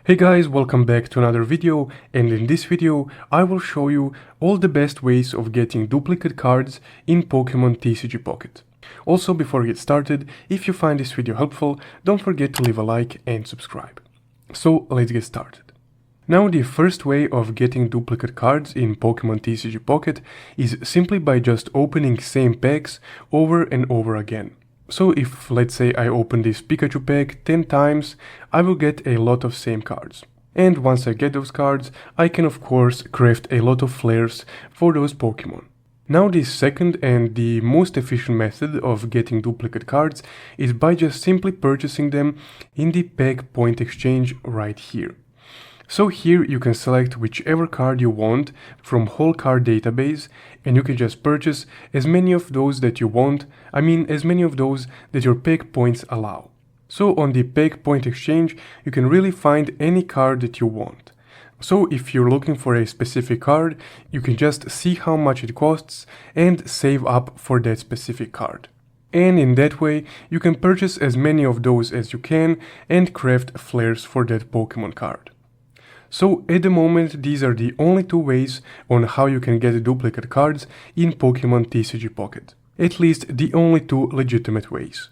Hey guys, welcome back to another video, and in this video I will show you all the best ways of getting duplicate cards in Pokemon TCG Pocket. Also, before we get started, if you find this video helpful, don't forget to leave a like and subscribe. So let's get started. Now the first way of getting duplicate cards in Pokemon TCG Pocket is simply by just opening same packs over and over again. So if, let's say, I open this Pikachu pack 10 times, I will get a lot of same cards. And once I get those cards, I can of course craft a lot of flares for those Pokemon. Now the second and the most efficient method of getting duplicate cards is by just simply purchasing them in the pack point exchange right here. So here you can select whichever card you want from whole card database, and you can just purchase as many of those that you want, as many of those that your pack points allow. So on the pack point exchange, you can really find any card that you want. So if you're looking for a specific card, you can just see how much it costs and save up for that specific card. And in that way, you can purchase as many of those as you can and craft flares for that Pokemon card. So at the moment, these are the only two ways on how you can get duplicate cards in Pokemon TCG Pocket. At least the only two legitimate ways.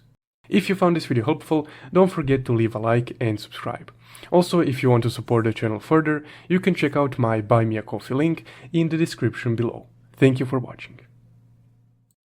If you found this video helpful, don't forget to leave a like and subscribe. Also, if you want to support the channel further, you can check out my Buy Me a Coffee link in the description below. Thank you for watching.